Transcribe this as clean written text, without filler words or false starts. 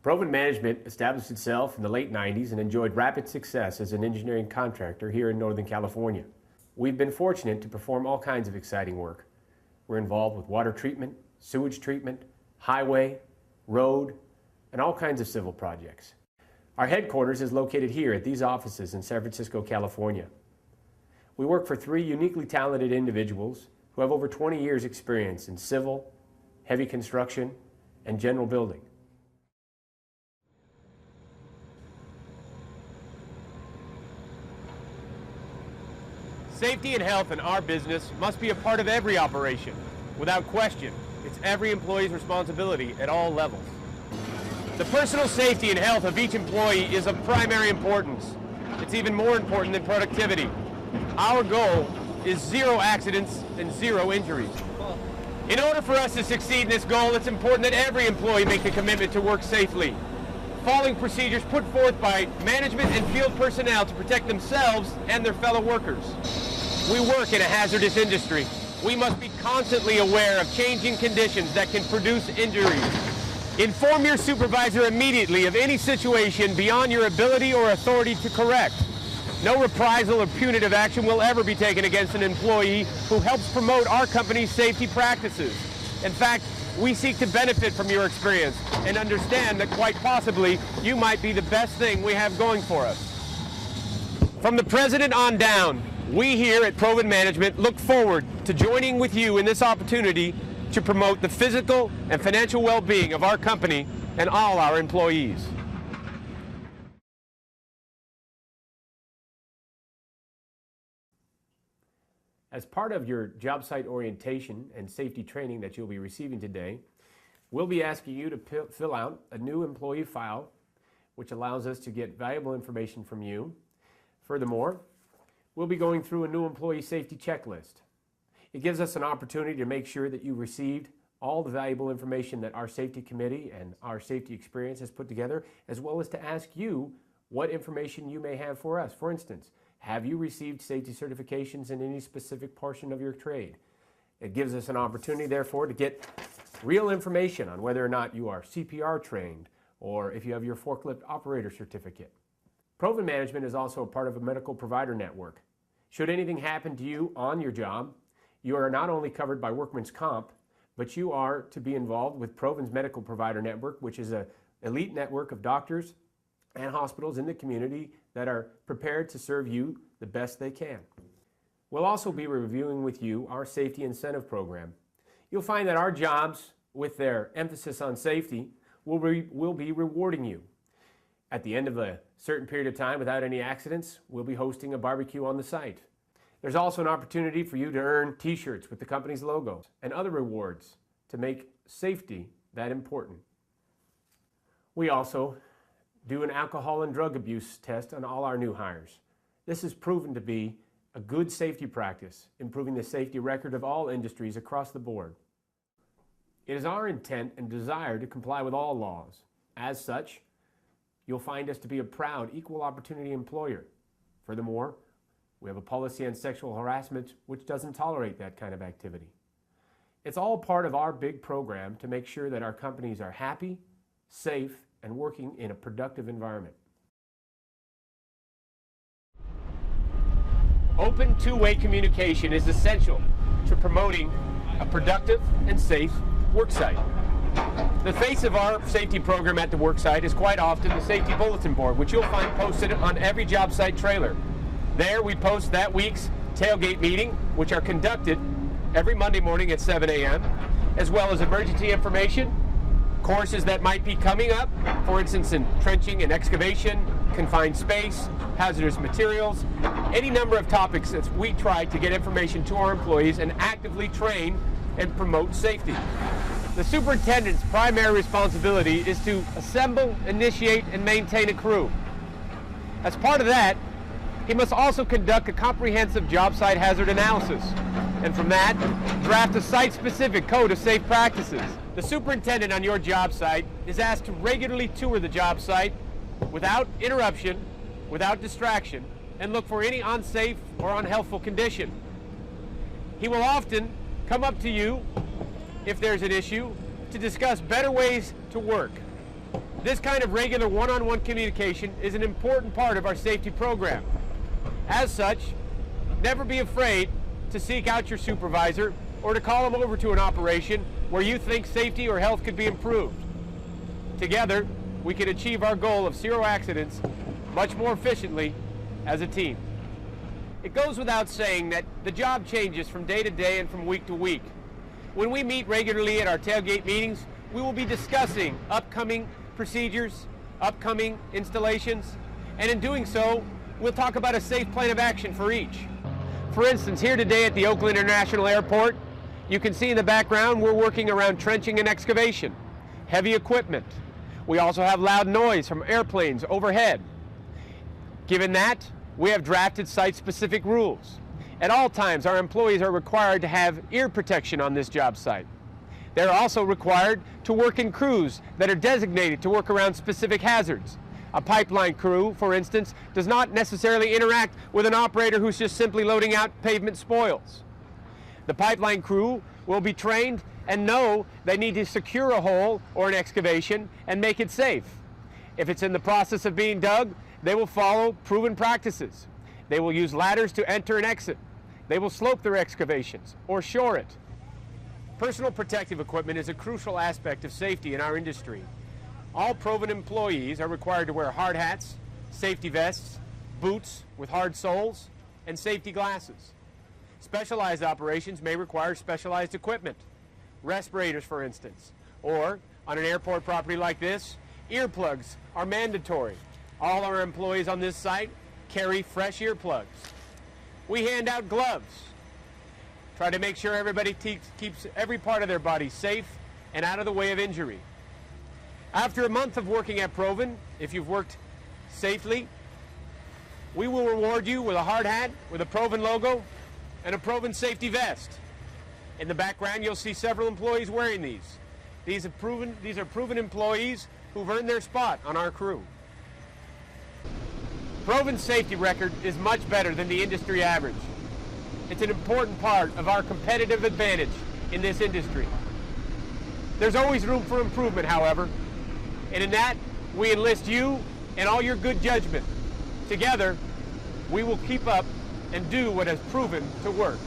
Proven Management established itself in the late 90s and enjoyed rapid success as an engineering contractor here in Northern California. We've been fortunate to perform all kinds of exciting work. We're involved with water treatment, sewage treatment, highway, road, and all kinds of civil projects. Our headquarters is located here at these offices in San Francisco, California. We work for 3 uniquely talented individuals who have over 20 years experience in civil, heavy construction, and general building. Safety and health in our business must be a part of every operation. Without question, it's every employee's responsibility at all levels. The personal safety and health of each employee is of primary importance. It's even more important than productivity. Our goal is 0 accidents and 0 injuries. In order for us to succeed in this goal, it's important that every employee make the commitment to work safely. Following procedures put forth by management and field personnel to protect themselves and their fellow workers. We work in a hazardous industry. We must be constantly aware of changing conditions that can produce injuries. Inform your supervisor immediately of any situation beyond your ability or authority to correct. No reprisal or punitive action will ever be taken against an employee who helps promote our company's safety practices. In fact, we seek to benefit from your experience and understand that quite possibly you might be the best thing we have going for us. From the president on down, we here at Proven Management look forward to joining with you in this opportunity to promote the physical and financial well-being of our company and all our employees. As part of your job site orientation and safety training that you'll be receiving today, we'll be asking you to fill out a new employee file, which allows us to get valuable information from you. Furthermore, we'll be going through a new employee safety checklist. It gives us an opportunity to make sure that you received all the valuable information that our safety committee and our safety experience has put together, as well as to ask you what information you may have for us. For instance, have you received safety certifications in any specific portion of your trade? It gives us an opportunity, therefore, to get real information on whether or not you are CPR trained or if you have your forklift operator certificate. Proven Management is also a part of a medical provider network. Should anything happen to you on your job, you are not only covered by workman's comp, but you are to be involved with Proven's medical provider network, which is an elite network of doctors and hospitals in the community that are prepared to serve you the best they can. We'll also be reviewing with you our safety incentive program. You'll find that our jobs, with their emphasis on safety, will be rewarding you. At the end of a certain period of time, without any accidents, we'll be hosting a barbecue on the site. There's also an opportunity for you to earn t-shirts with the company's logo and other rewards to make safety that important. We also do an alcohol and drug abuse test on all our new hires. This has proven to be a good safety practice, improving the safety record of all industries across the board. It is our intent and desire to comply with all laws. As such, you'll find us to be a proud equal opportunity employer. Furthermore, we have a policy on sexual harassment which doesn't tolerate that kind of activity. It's all part of our big program to make sure that our companies are happy, safe, and working in a productive environment. Open two-way communication is essential to promoting a productive and safe worksite. The face of our safety program at the worksite is quite often the safety bulletin board, which you'll find posted on every job site trailer. There we post that week's tailgate meeting, which are conducted every Monday morning at 7 a.m., as well as emergency information, courses that might be coming up, for instance in trenching and excavation, confined space, hazardous materials, any number of topics that we try to get information to our employees and actively train and promote safety. The superintendent's primary responsibility is to assemble, initiate, and maintain a crew. As part of that, he must also conduct a comprehensive job site hazard analysis, and from that, draft a site-specific code of safe practices. The superintendent on your job site is asked to regularly tour the job site without interruption, without distraction, and look for any unsafe or unhealthful condition. He will often come up to you, if there's an issue, to discuss better ways to work. This kind of regular one-on-one communication is an important part of our safety program. As such, never be afraid to seek out your supervisor or to call them over to an operation where you think safety or health could be improved. Together, we can achieve our goal of 0 accidents much more efficiently as a team. It goes without saying that the job changes from day to day and from week to week. When we meet regularly at our tailgate meetings, we will be discussing upcoming procedures, upcoming installations, and in doing so, we'll talk about a safe plan of action for each. For instance, here today at the Oakland International Airport, you can see in the background we're working around trenching and excavation, heavy equipment. We also have loud noise from airplanes overhead. Given that, we have drafted site-specific rules. At all times, our employees are required to have ear protection on this job site. They're also required to work in crews that are designated to work around specific hazards. A pipeline crew, for instance, does not necessarily interact with an operator who's just simply loading out pavement spoils. The pipeline crew will be trained and know they need to secure a hole or an excavation and make it safe. If it's in the process of being dug, they will follow proven practices. They will use ladders to enter and exit. They will slope their excavations or shore it. Personal protective equipment is a crucial aspect of safety in our industry. All Proven employees are required to wear hard hats, safety vests, boots with hard soles, and safety glasses. Specialized operations may require specialized equipment, respirators for instance, or on an airport property like this, earplugs are mandatory. All our employees on this site carry fresh earplugs. We hand out gloves. Try to make sure everybody keeps every part of their body safe and out of the way of injury. After a month of working at Proven, if you've worked safely, we will reward you with a hard hat with a Proven logo and a Proven safety vest. In the background, you'll see several employees wearing these. These are proven employees who've earned their spot on our crew. Proven's safety record is much better than the industry average. It's an important part of our competitive advantage in this industry. There's always room for improvement, however, and in that, we enlist you and all your good judgment. Together, we will keep up and do what has proven to work.